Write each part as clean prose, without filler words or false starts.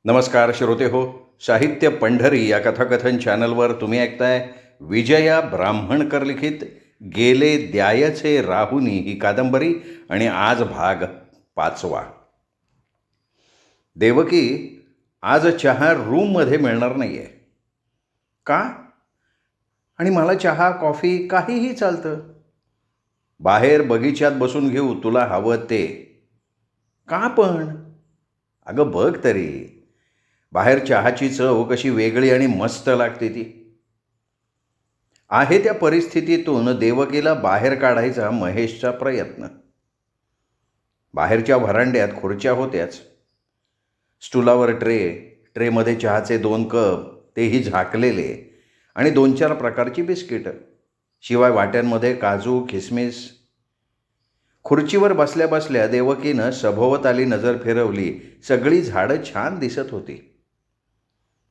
नमस्कार श्रोते हो. साहित्य पंढरी या कथाकथन चॅनलवर तुम्ही ऐकताय विजया ब्राह्मणकर लिखित गेले द्यायचे राहुनी ही कादंबरी आणि आज भाग 5वा. देवकी, आज चहा रूममध्ये मिळणार नाही आहे का? आणि मला चहा कॉफी काहीही चालतं. बाहेर बगीच्यात बसून घेऊ तुला हवं ते. का पण? अगं बघ तरी, बाहेर चहाची चव कशी वेगळी आणि मस्त लागते ती. आहे त्या परिस्थितीतून देवकीला बाहेर काढायचा महेशचा प्रयत्न. बाहेरच्या व्हरांड्यात खुर्च्या होत्याच. स्टुलावर ट्रेमध्ये चहाचे 2 कप, तेही झाकलेले, आणि 2-4 प्रकारची बिस्किटं, शिवाय वाट्यांमध्ये काजू किसमिस. खुर्चीवर बसल्या बसल्या देवकीनं सभोवताली नजर फिरवली. सगळी झाडं छान दिसत होती.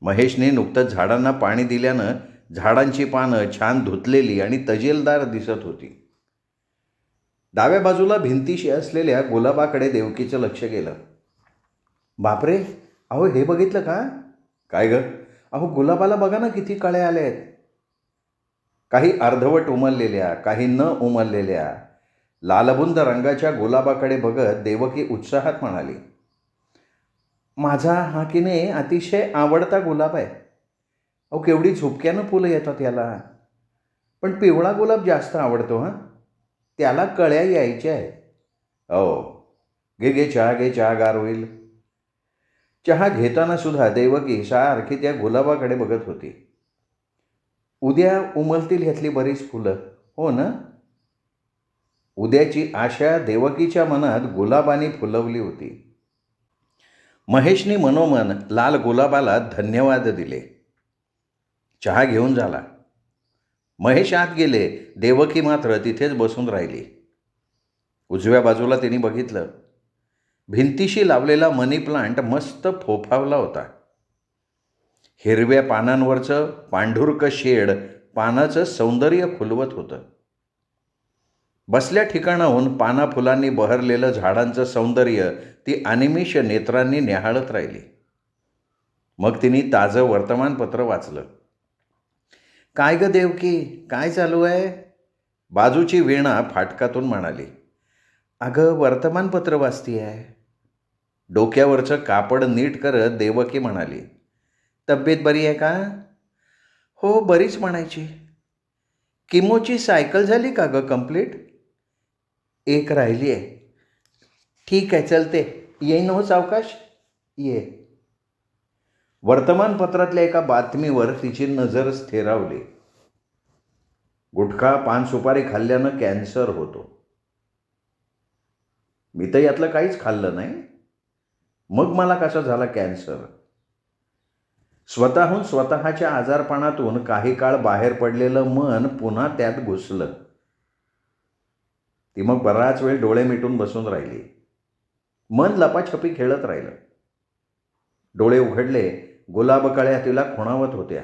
महेशने नुकतंच झाडांना पाणी दिल्यानं झाडांची पानं छान धुतलेली आणि तजेलदार दिसत होती. डाव्या बाजूला भिंतीशी असलेल्या गुलाबाकडे देवकीचं लक्ष गेलं. बापरे, अहो हे बघितलं का? काय ग? अहो गुलाबाला बघा ना, किती कळ्या आल्या आहेत. काही अर्धवट उमललेल्या, काही न उमललेल्या. लालबुंद रंगाच्या गुलाबाकडे बघत देवकी उत्साहात म्हणाली, माझा हा की नाही अतिशय आवडता गुलाब आहे. अहो केवढी झुपक्यानं फुलं येतात याला. पण पिवळा गुलाब जास्त आवडतो. हां, त्याला कळ्या यायच्या आहेत. हो, घे घे चहा, घे, चहा गार होईल. चहा घेताना सुद्धा देवकी सारखी त्या गुलाबाकडे बघत होती. उद्या उमलतील ह्यातली बरीच फुलं, हो ना? उद्याची आशा देवकीच्या मनात गुलाबाने फुलवली होती. महेशने मनोमन लाल गुलाबाला धन्यवाद दिले. चहा घेऊन झाला. महेश आत गेले. देवकी मात्र तिथेच बसून राहिली. उजव्या बाजूला तिने बघितलं. भिंतीशी लावलेला मनी प्लांट मस्त फोफावला होता. हिरव्या पानांवरचं पांढुरकं शेड पानाचं सौंदर्य फुलवत होतं. बसल्या ठिकाणाहून पाना फुलांनी बहरलेलं झाडांचं सौंदर्य ती अनिमिष नेत्रांनी न्याहाळत राहिली. मग तिने ताजं वर्तमानपत्र वाचलं. काय ग देवकी, काय चालू आहे? बाजूची वीणा फाटकातून म्हणाली. अगं वर्तमानपत्र वाचती आहे. डोक्यावरचं कापड नीट करत देवकी म्हणाली, तब्येत बरी आहे का? हो, बरीच म्हणायची. किमोची सायकल झाली का गं कंप्लीट? एक राहिली आहे. ठीक आहे, चलते. येईन हो सावकाश, ये. वर्तमानपत्रातल्या एका बातमीवर तिची नजर स्थिरावली. गुटखा पान सुपारी खाल्ल्यानं कॅन्सर होतो. मी तर यातलं काहीच खाल्लं नाही. मग मला कसा झाला कॅन्सर? स्वतःहून स्वतःच्या आजारपणातून काही काळ बाहेर पडलेलं मन पुन्हा त्यात घुसलं. ती मग बराच वेळ डोळे मिटून बसून राहिली. मन लपाछपी खेळत राहिलं. डोळे उघडले. गुलाबकळ्या तिला खुणावत होत्या.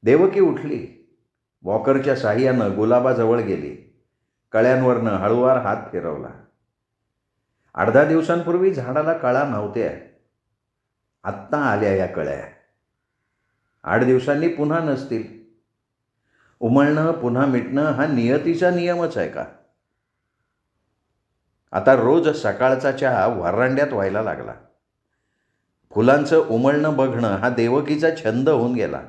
देवकी उठली. वॉकरच्या साह्यानं गुलाबाजवळ गेली. कळ्यांवरनं हळूवार हात फिरवला. 8-10 दिवसांपूर्वी झाडाला कळा नव्हत्या. आत्ता आल्या या कळ्या. 8 दिवसांनी पुन्हा नसतील. उमलणं पुन्हा मिटणं हा नियतीचा नियमच आहे का? आता रोज सकाळचा चहा व्हरांड्यात व्हायला लागला. फुलांचं उमलणं बघणं हा देवकीचा छंद होऊन गेला.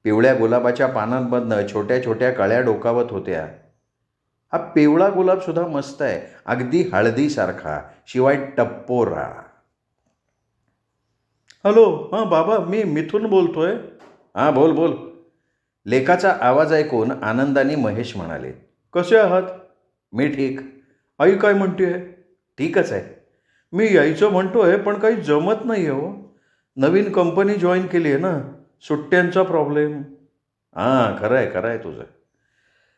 पिवळ्या गुलाबाच्या पानांमधनं छोट्या छोट्या कळ्या डोकावत होत्या. हा पिवळा गुलाबसुद्धा मस्त आहे, अगदी हळदीसारखा, शिवाय टप्पोरा. हॅलो, हां बाबा, मी मिथून बोलतोय. हां, बोल बोल. लेकाचा आवाज ऐकून आनंदाने महेश म्हणाले, कसे आहात? मी ठीक. आई काय म्हणते? ठीकच आहे. मी यायचं म्हणतोय पण काही जमत नाही आहे हो. नवीन कंपनी जॉईन केली आहे ना, सुट्ट्यांचा प्रॉब्लेम. हां, खरं आहे तुझं.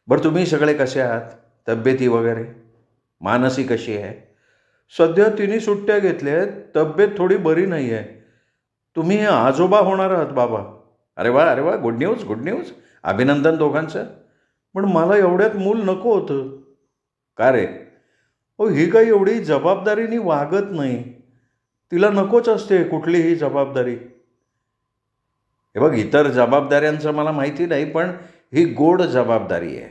बरं, तुम्ही सगळे कसे आहात? तब्येती वगैरे? मानसी कशी आहे? सध्या तिने सुट्ट्या घेतल्या आहेत. तब्येत थोडी बरी नाही आहे. तुम्ही आजोबा होणार आहात बाबा. अरे वा, अरे वा, गुड न्यूज, गुड न्यूज. अभिनंदन दोघांचं. पण मला एवढ्यात मूल नको होतं. का रे? हो, ही काही एवढी जबाबदारीने वागत नाही. तिला नकोच असते कुठलीही जबाबदारी. हे बघ, इतर जबाबदाऱ्यांचं मला माहिती नाही, पण ही गोड जबाबदारी आहे.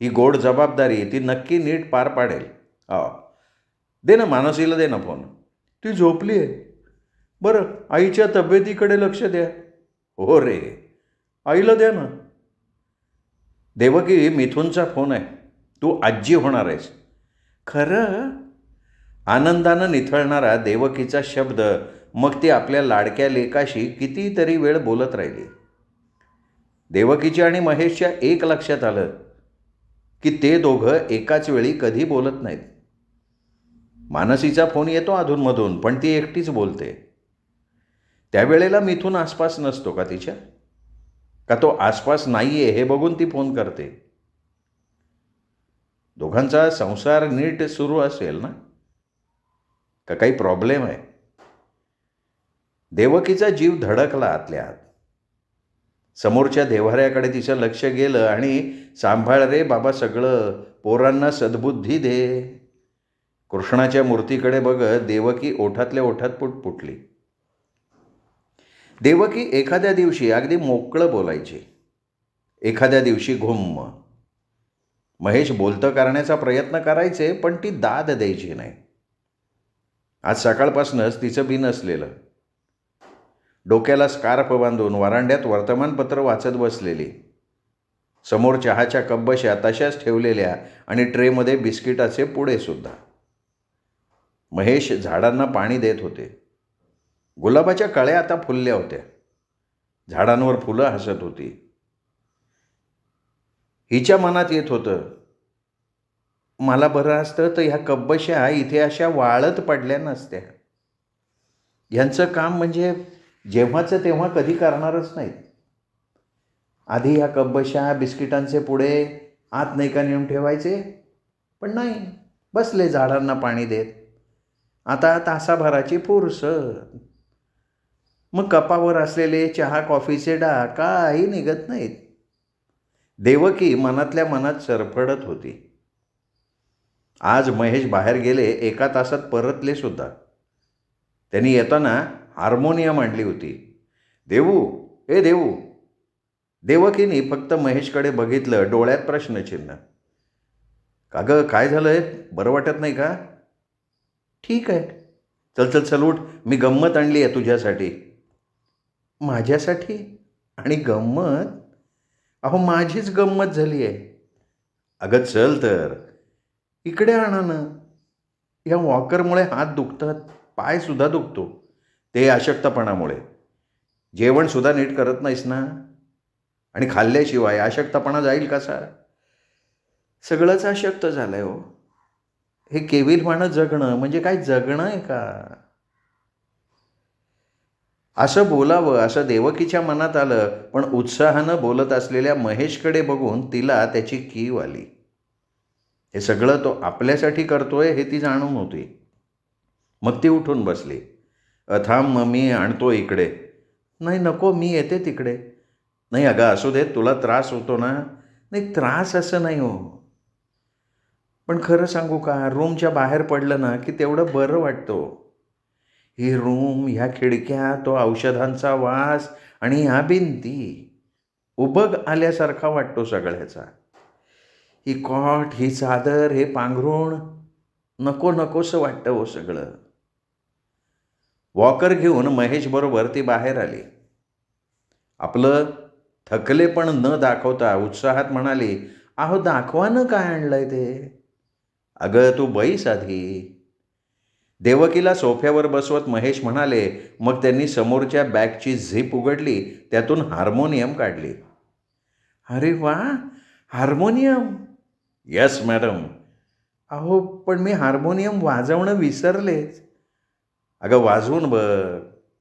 ही गोड जबाबदारी ती नक्की नीट पार पाडेल. हो. दे ना, मानसीला दे ना फोन. ती झोपली आहे. बरं, आईच्या तब्येतीकडे लक्ष द्या. हो रे, आईला द्या ना. देवकी, मिथुनचा फोन आहे. तू आजी होणार आहेस. खरं? आनंदानं निथळणारा देवकीचा शब्द मग ती आपल्या लाडक्या लेकाशी कितीतरी वेळ बोलत राहिली. देवकीच्या आणि महेशच्या एक लक्षात आलं की ते दोघं एकाच वेळी कधी बोलत नाहीत. मानसीचा फोन येतो अधूनमधून, पण ती एकटीच बोलते. त्यावेळेला मिथून आसपास नसतो का तिच्या? का तो आसपास नाही आहे हे बघून ती फोन करते? दोघांचा संसार नीट सुरू असेल ना? का काही प्रॉब्लेम आहे? देवकीचा जीव धडकला आतल्या आत. समोरच्या देव्हाऱ्याकडे तिचं लक्ष गेलं आणि सांभाळ रे बाबा सगळं, पोरांना सद्बुद्धी दे. कृष्णाच्या मूर्तीकडे बघत देवकी ओठातल्या ओठात पुटपुटली. देवकी एखाद्या दिवशी अगदी मोकळं बोलायची, एखाद्या दिवशी घुम्म. महेश बोलतं करण्याचा प्रयत्न करायचे, पण ती दाद द्यायची नाही. आज सकाळपासूनच तिचं बिनसलेलं. डोक्याला स्कार्फ बांधून वरांड्यात वर्तमानपत्र वाचत बसलेली. समोर चहाच्या कब्बशा तशाच ठेवलेल्या आणि ट्रेमध्ये बिस्किटाचे पुडेसुद्धा. महेश झाडांना पाणी देत होते. गुलाबाच्या कळ्या आता फुलल्या होत्या. झाडांवर फुलं हसत होती. हिच्या मनात येत होतं, मला बरं असतं तर ह्या कब्बशा इथे अशा वाळत पडल्या नसत्या. ह्यांचं काम म्हणजे जेव्हाचं तेव्हा कधी करणारच नाहीत. आधी ह्या कब्बशा बिस्किटांचे पुडे आत नाही का नेऊन ठेवायचे, पण नाही, बसले झाडांना पाणी देत. आता तासाभराची फुरसत. मग कपावर असलेले चहा कॉफीचे डाग काही निघत नाहीत. देवकी मनातल्या मनात सरफडत होती. आज महेश बाहेर गेले, 1 तासात परतले सुद्धा. त्यांनी येताना हार्मोनियम आणली होती. देवू, ए देवू. देवकीने फक्त महेशकडे बघितलं, डोळ्यात प्रश्नचिन्ह. का गं, काय झालंय? बरं वाटत नाही का? ठीक आहे. चल चल चल उठ, मी गंमत आणली आहे तुझ्यासाठी. माझ्यासाठी? आणि गंमत? अहो, माझीच गंमत झाली आहे. अगं चल तर. इकडे आणा ना. या वॉकरमुळे हात दुखतात, पायसुद्धा दुखतो. ते अशक्तपणामुळे. जेवणसुद्धा नीट करत नाहीस ना? आणि खाल्ल्याशिवाय अशक्तपणा जाईल कसा? सगळंच अशक्त झालं आहे हो. हे केविलवाणं जगणं म्हणजे काय जगणं आहे का? असं बोलावं असं देवकीच्या मनात आलं, पण उत्साहानं बोलत असलेल्या महेशकडे बघून तिला त्याची कीव आली. हे सगळं तो आपल्यासाठी करतोय हे ती जाणून होती. मग ती उठून बसली. थांब, मग मी आणतो इकडे. नाही नको, मी येते तिकडे. नाही अगं, असू दे, तुला त्रास होतो ना? नाही, त्रास असं नाही हो, पण खरं सांगू का, रूमच्या बाहेर पडलं ना की तेवढं बरं वाटतं. ही रूम, ह्या खिडक्या, तो औषधांचा वास आणि ह्या भिंती, उबग आल्यासारखा वाटतो सगळ्याचा. ही कॉट, ही चादर, हे पांघरूण, नको नकोसं वाटतं हो सगळं. वॉकर घेऊन महेश बरोबर ती बाहेर आली. आपलं थकलेपण न दाखवता उत्साहात म्हणाली, अहो दाखवा ना काय आणलंय ते. अगं तू बैस आधी. देवकीला सोफ्यावर बसवत महेश म्हणाले. मग त्यांनी समोरच्या बॅगची झीप उघडली, त्यातून हार्मोनियम काढली. अरे वा, हार्मोनियम. Yes madam. अहो, पण मी हार्मोनियम वाजवणं विसरलेच. अगं वाजवून बघ,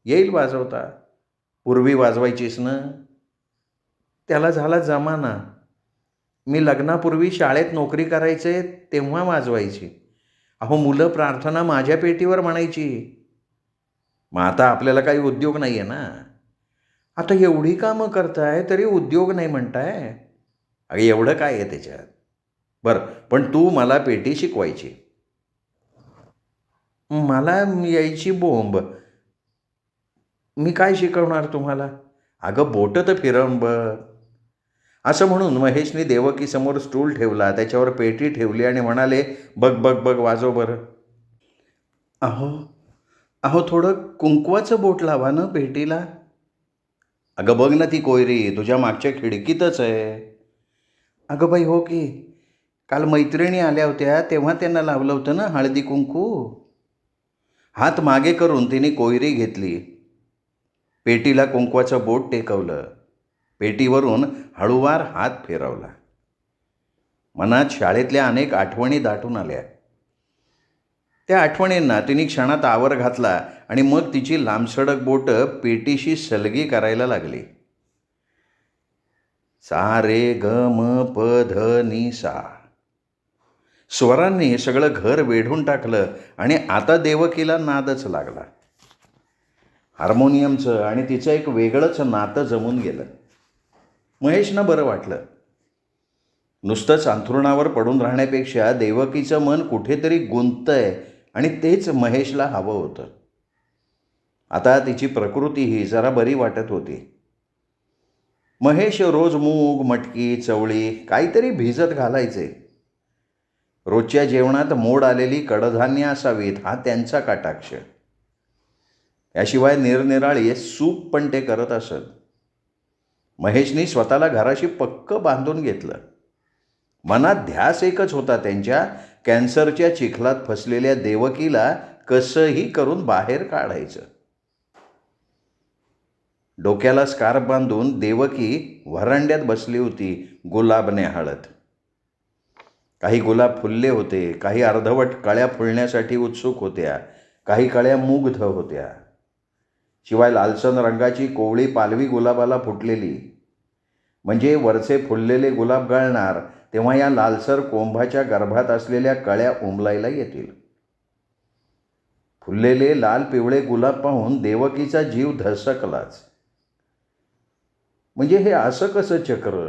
येईल वाजवता. पूर्वी वाजवायचीस ना? त्याला झाला जमाना. मी लग्नापूर्वी शाळेत नोकरी करायचे तेव्हा वाजवायची. अहो, मुलं प्रार्थना माझ्या पेटीवर म्हणायची. मग आता आपल्याला काही उद्योग नाही आहे ना? आता एवढी कामं करताय तरी उद्योग नाही म्हणताय? अगं एवढं काय आहे त्याच्यात? बरं, पण तू मला पेटी शिकवायची. मला यायची बोंब. मी काय शिकवणार तुम्हाला? अगं बोटं तर फिरवून बघ. असं म्हणून महेशने देवकीसमोर स्टूल ठेवला, त्याच्यावर पेटी ठेवली आणि म्हणाले, बघ बघ बघ, वाजव बरं. अहो अहो थोडं कुंकवाचं बोट लावा ना पेटीला. अगं बघ ना ती कोयरी तुझ्या मागच्या खिडकीतच आहे. अगं बाई हो की. काल मैत्रिणी आल्या होत्या तेव्हा त्यांना लावलं होतं ना हळदी कुंकू. हात मागे करून तिने कोयरी घेतली. पेटीला कुंकवाचं बोट टेकवलं. पेटीवरून हळूवार हात फिरवला. मनात शाळेतल्या अनेक आठवणी दाटून आल्या. त्या आठवणींना तिने क्षणात आवर घातला आणि मग तिची लांबसडक बोटं पेटीशी सलगी करायला लागली. सा रे ग म प ध नि सा. स्वरांनी सगळं घर वेढून टाकलं आणि आता देवकीला नादच लागला. हार्मोनियमचं आणि तिचं एक वेगळंच नातं जमून गेलं. महेशनं बरं वाटलं. नुसतंच अंथरुणावर पडून राहण्यापेक्षा देवकीचं मन कुठेतरी गुंततंय आणि तेच महेशला हवं होतं. आता तिची प्रकृतीही जरा बरी वाटत होती. महेश रोज मूग, मटकी, चवळी काहीतरी भिजत घालायचे. रोजच्या जेवणात मोड आलेली कडधान्य असावीत हा त्यांचा कटाक्ष. याशिवाय निरनिराळी सूप पण ते करत असत. महेशनी स्वतःला घराशी पक्क बांधून घेतलं. मनात ध्यास एकच होता त्यांच्या, कॅन्सरच्या चिखलात फसलेल्या देवकीला कसंही करून बाहेर काढायचं. डोक्याला स्कार्फ बांधून देवकी व्हरांड्यात बसली होती, गुलाब न्याहाळत. काही गुलाब फुलले होते, काही अर्धवट कळ्या फुलण्यासाठी उत्सुक होत्या, काही कळ्या मुग्ध होत्या. शिवाय लालसर रंगाची कोवळी पालवी गुलाबाला फुटलेली. म्हणजे वरचे फुललेले गुलाब गळणार तेव्हा या लालसर कोंभाच्या गर्भात असलेल्या कळ्या उमलायला येतील. फुललेले लाल पिवळे गुलाब पाहून देवकीचा जीव धसकलाच. म्हणजे हे असं कसं चक्र?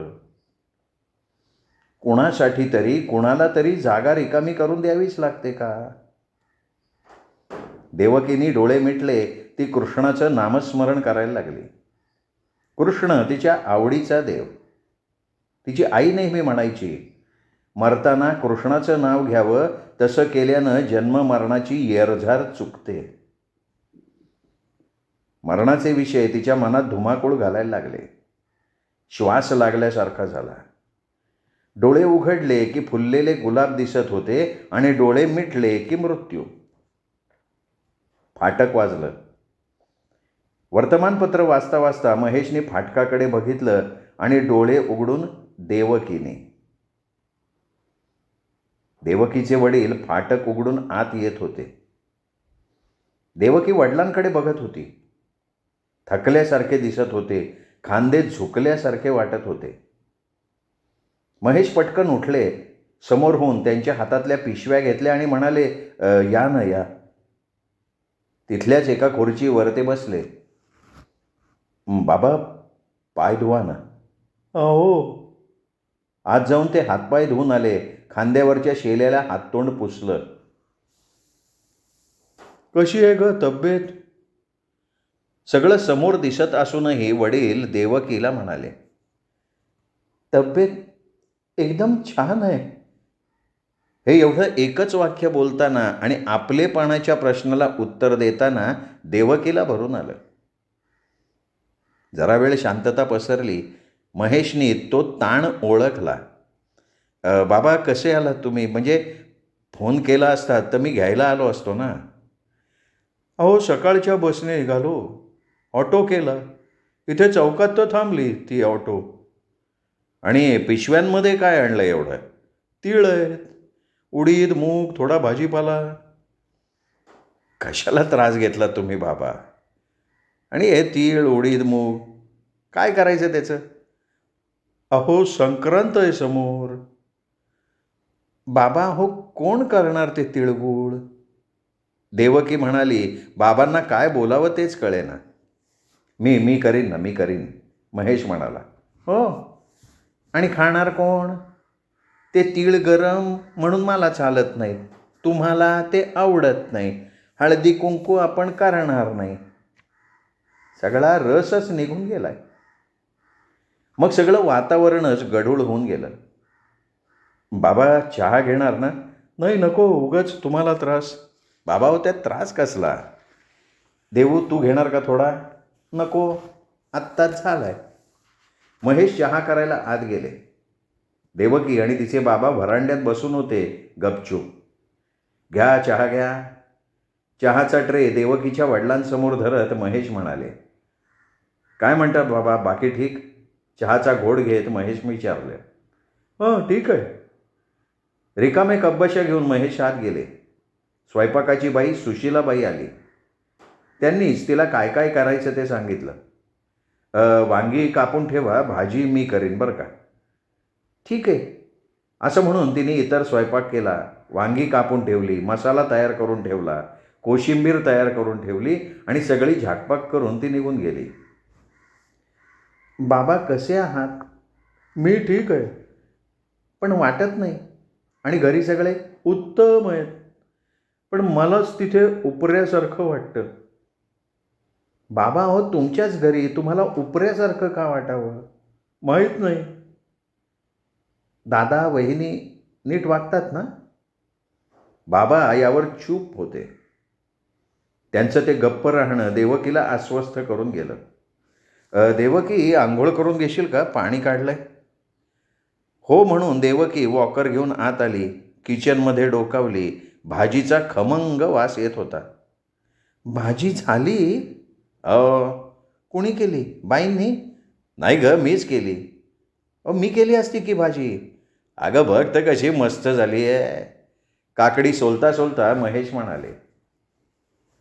कुणासाठी तरी कुणाला तरी जागा रिकामी करून द्यावीच लागते का? देवकीने डोळे मिटले. ती कृष्णाचं नामस्मरण करायला लागली. कृष्ण तिच्या आवडीचा देव. तिची आई नेहमी म्हणायची, मरताना कृष्णाचं नाव घ्यावं, तसं केल्यानं जन्म मरणाची येरझार चुकते. मरणाचे विषय तिच्या मनात धुमाकूळ घालायला लागले. श्वास लागल्यासारखा झाला. डोळे उघडले की फुललेले गुलाब दिसत होते आणि डोळे मिटले की मृत्यू. फाटक वाजलं. वर्तमानपत्र वाचता वाचता महेशने फाटकाकडे बघितलं आणि डोळे उघडून देवकीचे वडील फाटक उघडून आत येत होते. देवकी वडिलांकडे बघत होती. थकल्यासारखे दिसत होते. खांदे झुकल्यासारखे वाटत होते. महेश पटकन उठले. समोर होऊन त्यांच्या हातातल्या पिशव्या घेतल्या आणि म्हणाले, या ना या. तिथल्याच एका खुर्चीवर ते बसले. बाबा पाय धुवा ना. हो. आज जाऊन ते हातपाय धुवून आले. खांद्यावरच्या शेल्याला हाततोंड पुसलं. कशी आहे ग तब्येत? सगळं समोर दिसत असूनही वडील देवकीला म्हणाले, तब्येत एकदम छान आहे. हे एवढं एकच वाक्य बोलताना आणि आपलेपणाच्या प्रश्नाला उत्तर देताना देवकीला भरून आलं. जरा वेळ शांतता पसरली. महेशनी तो ताण ओळखला. बाबा कसे आलात तुम्ही? म्हणजे फोन केला असता तर मी घ्यायला आलो असतो ना. अहो सकाळच्या बसने निघालो. ऑटो केला. इथे चौकात तर थांबली ती ऑटो. आणि पिशव्यांमध्ये काय आणलं एवढं? तीळ आहेत, उडीद, मूग, थोडा भाजीपाला. कशाला त्रास घेतला तुम्ही बाबा? आणि हे तीळ, उडीद, मूग काय करायचं त्याचं? अहो संक्रांत आहे समोर. बाबा हो कोण करणार ते तिळगुळ? देवकी म्हणाली, बाबांना काय बोलावं तेच कळेना. मी करीन ना, मी करीन, महेश म्हणाला. हो, आणि खाणार कोण? ते तीळ गरम म्हणून मला चालत नाहीत. तुम्हाला ते आवडत नाही. हळदी कुंकू आपण करणार नाही. सगळा रसच निघून गेलाय. मग सगळं वातावरणच गढूळ होऊन गेलं. बाबा चहा घेणार ना? नाही नको, उगाच तुम्हाला त्रास. बाबा हो, त्यात त्रास कसला? देवू तू घेणार का थोडा? नको, आत्ताच झालाय. महेश चहा करायला आत गेले. देवकी आणि तिचे बाबा व्हरांड्यात बसून होते गपचूप. घ्या चहा घ्या. चहाचा ट्रे देवकीच्या वडिलांसमोर धरत महेश म्हणाले, काय म्हणतात बाबा, बाकी ठीक? चहाचा घोट घेत महेश विचारले. ठीक आहे. रिकामे कब्बशा घेऊन महेश आत गेले. स्वयंपाकाची बाई सुशीलाबाई आली. त्यांनीच तिला काय काय करायचं ते सांगितलं. वांगी कापून ठेवा, भाजी मी करीन बरं का. ठीक आहे, असं म्हणून तिने इतर स्वयंपाक केला. वांगी कापून ठेवली, मसाला तयार करून ठेवला, कोशिंबीर तयार करून ठेवली आणि सगळी झाकपाक करून ती निघून गेली. बाबा कसे आहात? मी ठीक आहे, पण वाटत नाही. आणि घरी सगळे उत्तम आहेत, पण मलाच तिथे उपऱ्यासारखं वाटतं. बाबा हो, तुमच्याच घरी तुम्हाला उपऱ्यासारखं का वाटावं? माहीत नाही. दादा वहिनी नीट वागतात ना? बाबा यावर चूप होते. त्यांचं ते गप्प राहणं देवकीला अस्वस्थ करून गेलं. देवकी, आंघोळ करून घेशील का? पाणी काढलंय. हो म्हणून देवकी वॉकर घेऊन आत आली. किचनमध्ये डोकावली. भाजीचा खमंग वास येत होता. भाजी झाली? कुणी केली? बाईंनी? नाही ग, मीच केली. मी केली असती की भाजी. अगं बघ तर कशी मस्त झाली आहे. काकडी सोलता सोलता महेश म्हणाले.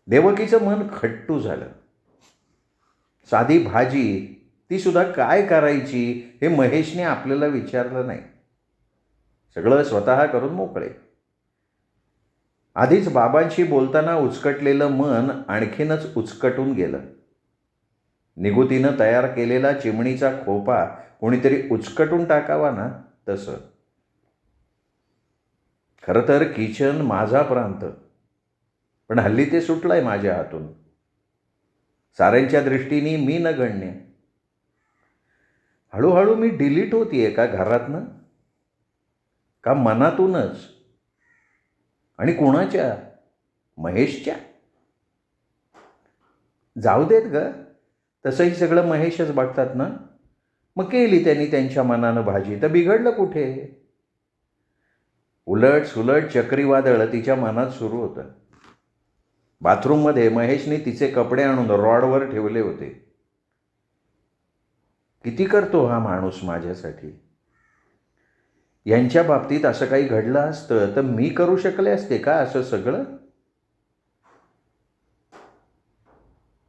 देवकीचं मन खट्टू झालं. साधी भाजी, ती सुद्धा काय करायची हे महेशने आपल्याला विचारलं नाही. सगळं स्वतः करून मोकळे. आधीच बाबांशी बोलताना उचकटलेलं मन आणखीनच उचकटून गेलं. निगुतीनं तयार केलेला चिमणीचा खोपा कोणीतरी उचकटून टाकावा ना, तसं. खरं तर किचन माझा प्रांत, पण हल्ली ते सुटलंय माझ्या हातून. साऱ्यांच्या दृष्टीने मी नगण्य. हळूहळू मी डिलीट होतीये का घरातनं? का मनातूनच? आणि कोणाच्या? महेशच्या? जाऊ देत ग, तसंही सगळं महेशच बघतात ना. मग केली त्यांनी त्यांच्या मनानं भाजी, तर बिघडलं कुठे? उलट सुलट चक्रीवादळ तिच्या मनात सुरू होतं. बाथरूममध्ये महेशने तिचे कपडे आणून रॉडवर ठेवले होते. किती करतो हा माणूस माझ्यासाठी. यांच्या बाबतीत असं काही घडलं असतं तर मी करू शकले असते का असं सगळं?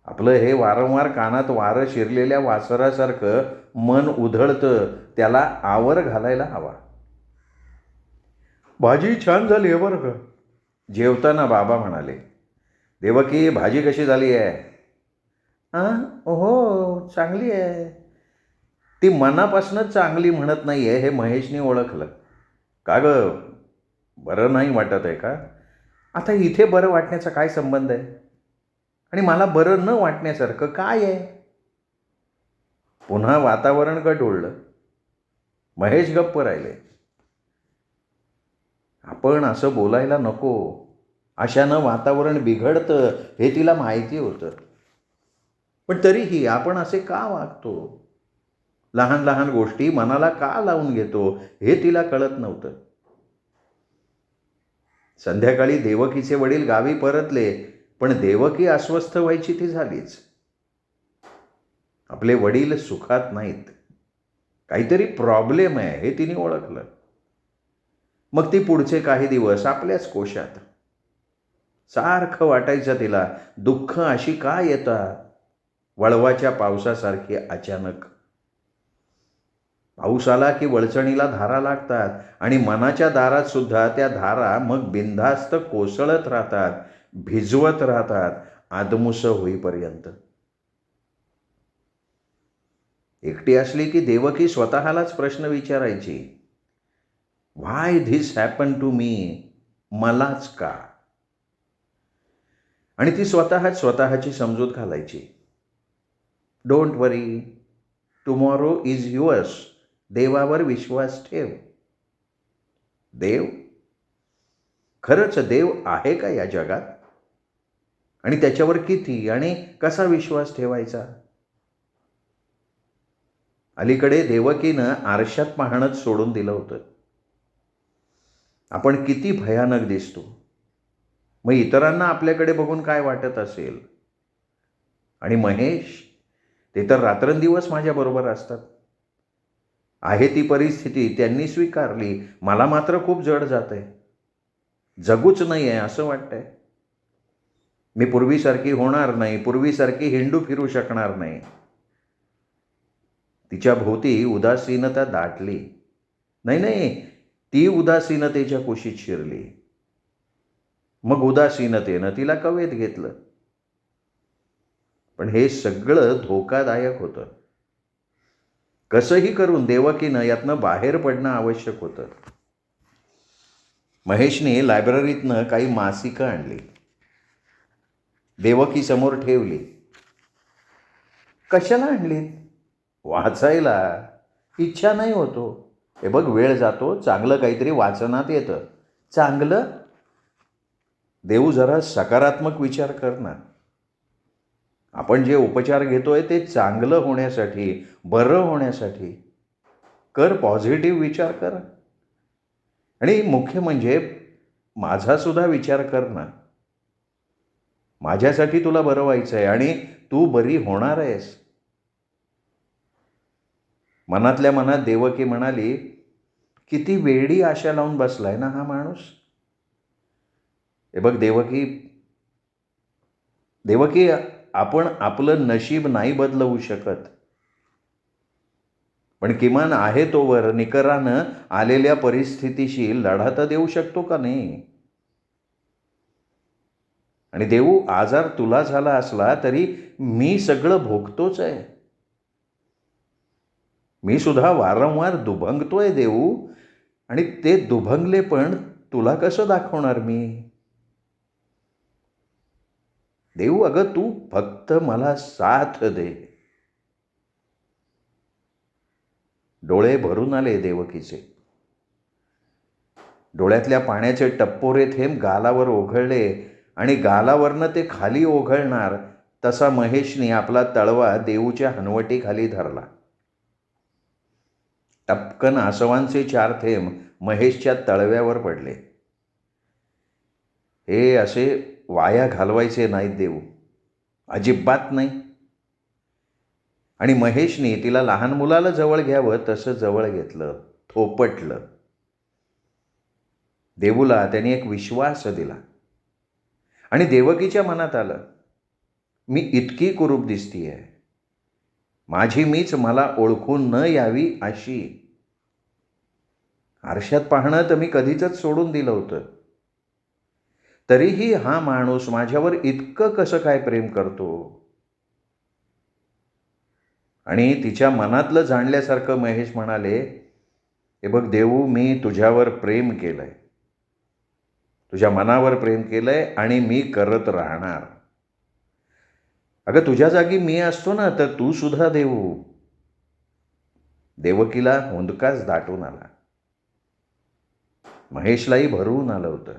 आपलं हे वारंवार कानात वारं शिरलेल्या वासरासारखं मन उधळतं, त्याला आवर घालायला हवा. भाजी छान झाली आहे बरं का. जेवताना बाबा म्हणाले. देवकी, भाजी कशी झाली आहे? हो, चांगली आहे. ती मनापासूनच चांगली म्हणत नाही आहे हे महेशने ओळखलं. का गं, बरं नाही वाटत आहे का? आता इथे बरं वाटण्याचा काय संबंध आहे? आणि मला बरं न वाटण्यासारखं काय आहे? पुन्हा वातावरण गढूळलं. महेश गप्प राहिले. आपण असं बोलायला नको. अशानं वातावरण बिघडतं हे तिला माहिती होतं. पण तरीही आपण असे का वागतो? लहान लहान गोष्टी मनाला का लावून घेतो हे तिला कळत नव्हतं. संध्याकाळी देवकीचे वडील गावी परतले, पण देवकी अस्वस्थ व्हायची ती झालीच. आपले वडील सुखात नाहीत. काहीतरी प्रॉब्लेम आहे हे तिने ओळखलं. मग ती पुढचे काही दिवस आपल्याच कोशात. सारखं वाटायचं तिला, दुःख अशी का येतात? वळवाच्या पावसासारखी अचानक. पाऊस आला की वळचणीला धारा लागतात आणि मनाच्या दारात सुद्धा त्या धारा मग बिनधास्त कोसळत राहतात, भिजवत राहतात, आदमुसं होईपर्यंत. एकटी असली की देवकी स्वतःलाच प्रश्न विचारायची. व्हाय धिस हॅपन टू मी? मलाच का? आणि ती स्वतःची समजूत घालायची. Don't worry, tomorrow is yours. देवावर विश्वास ठेव. देव, खरंच देव आहे का या जगात? आणि त्याच्यावर किती आणि कसा विश्वास ठेवायचा? अलीकडे देवकीनं आरशात पाहणंच सोडून दिलं होतं. आपण किती भयानक दिसतो. मग इतरांना आपल्याकडे बघून काय वाटत असेल? आणि महेश, ते तर रात्रंदिवस माझ्याबरोबर असतात. आहे ती परिस्थिती त्यांनी स्वीकारली. मला मात्र खूप जड जातंय. जगूच नाही आहे असं वाटतंय. मी पूर्वीसारखी होणार नाही, पूर्वीसारखी हिंडू फिरू शकणार नाही. तिच्या भोवती उदासीनता दाटली. नाही, ती उदासीनतेच्या कुशीत शिरली. मग उदासीनतेनं तिला कवेत घेतलं. पण हे सगळं धोकादायक होतं. कसंही करून देवकीनं यातनं बाहेर पडणं आवश्यक होतं. महेशने लायब्ररीतनं काही मासिकं आणली, देवकीसमोर ठेवली. कशाला आणलीत? वाचायला. इच्छा नाही होतो. हे बघ, वेळ जातो, चांगलं काहीतरी वाचनात येतं. चांगलं? देऊ, जरा सकारात्मक विचार कर ना. आपण जे उपचार घेतोय ते चांगलं होण्यासाठी, बरं होण्यासाठी. कर, पॉझिटिव्ह विचार कर. आणि मुख्य म्हणजे माझासुद्धा विचार कर ना. माझ्यासाठी तुला बरं व्हायचं आहे आणि तू बरी होणार आहेस. मनातल्या मनात देवकी म्हणाली, किती वेडी आशा लावून बसलाय ना हा माणूस. हे बघ देवकी, आपण आपलं नशीब नाही बदलवू शकत, पण किमान आहे तोवर निकरानं आलेल्या परिस्थितीशी लढा तर देऊ शकतो का नाही? आणि देऊ, आजार तुला झाला असला तरी मी सगळं भोगतोच आहे. मी सुद्धा वारंवार दुभंगतोय देऊ. आणि ते दुभंगले पण तुला कसं दाखवणार मी? देऊ, अगं तू फक्त मला साथ दे. डोळे भरून आले देवकीचे. डोळ्यातल्या पाण्याचे टप्पोरे थेंब गालावर ओघळले आणि गालावरनं ते खाली ओघळणार तसा महेशने आपला तळवा देऊच्या हनवटीखाली धरला. टपकन आसवांचे 4 थेंब महेशच्या तळव्यावर पडले. हे असे वाया घालवायचे नाहीत देऊ, अजिबात नाही. आणि महेशने तिला लहान मुलाला जवळ घ्यावं तसं जवळ घेतलं, थोपटलं. देवूला त्याने एक विश्वास दिला. आणि देवकीच्या मनात आलं, मी इतकी कुरूप दिसतीये, माझी मीच मला ओळखून न यावी अशी. आरशात पाहणं तर मी कधीच सोडून दिलं होतं. तरीही हा माणूस माझ्यावर इतकं कसं काय प्रेम करतो? आणि तिच्या मनातलं जाणल्यासारखं महेश म्हणाले, हे बघ देऊ, मी तुझ्यावर प्रेम केलंय, तुझ्या मनावर प्रेम केलंय आणि मी करत राहणार. अगं तुझ्या जागी मी असतो ना तर तू सुद्धा देऊ. देवकीला हुंदकाच दाटून आला. महेशलाही भरवून आलं होतं.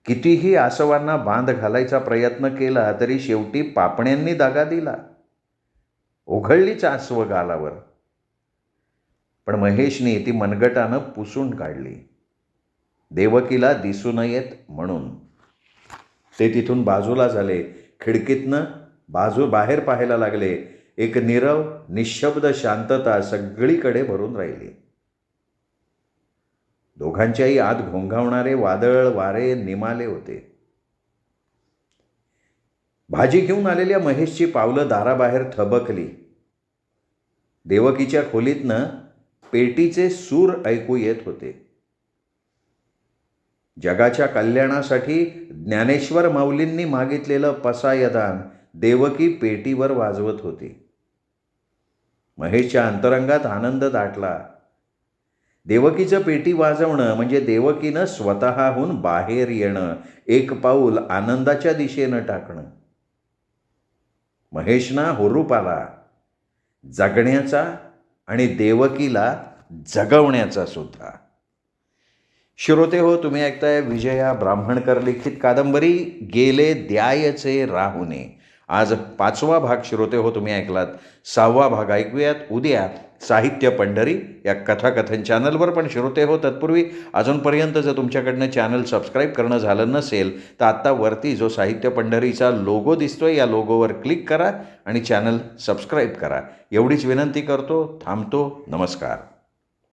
कितीही आसवांना बांध घालायचा प्रयत्न केला तरी शेवटी पापण्यांनी दगा दिला. ओघळलीच आसव गालावर. पण महेशने ती मनगटानं पुसून काढली, देवकीला दिसू नयेत म्हणून. ते तिथून बाजूला झाले. खिडकीतनं बाहेर पाहायला लागले. एक नीरव निशब्द शांतता सगळीकडे भरून राहिली. दोघांच्याही आत घोंघावणारे वादळ वारे निमाले होते. भाजी घेऊन आलेल्या महेशची पावलं दाराबाहेर थबकली. देवकीच्या खोलीतनं पेटीचे सूर ऐकू येत होते. जगाच्या कल्याणासाठी ज्ञानेश्वर माऊलींनी मागितलेलं पसायदान देवकी पेटीवर वाजवत होती. महेशच्या अंतरंगात आनंद दाटला. देवकीचं पेटी वाजवणं म्हणजे देवकीनं स्वतःहून बाहेर येणं, एक पाऊल आनंदाच्या दिशेनं टाकणं. महेशना हुरूप आला जगण्याचा आणि देवकीला जगवण्याचा सुद्धा. श्रोते हो, तुम्ही ऐकताय विजया ब्राह्मणकर लिखित कादंबरी गेले द्यायचे राहुने. आज 5वा भाग श्रोते हो तुम्ही ऐकलात. 6वा भाग ऐकूयात उद्या साहित्य पंढरी या कथाकथन चॅनलवर. पण श्रोते हो, तत्पूर्वी अजूनपर्यंत जर तुमच्याकडनं चॅनल सबस्क्राईब करणं झालं नसेल तर आत्ता वरती जो साहित्य पंढरीचा लोगो दिसतोय या लोगोवर क्लिक करा आणि चॅनल सबस्क्राईब करा. एवढीच विनंती करतो. थांबतो. नमस्कार.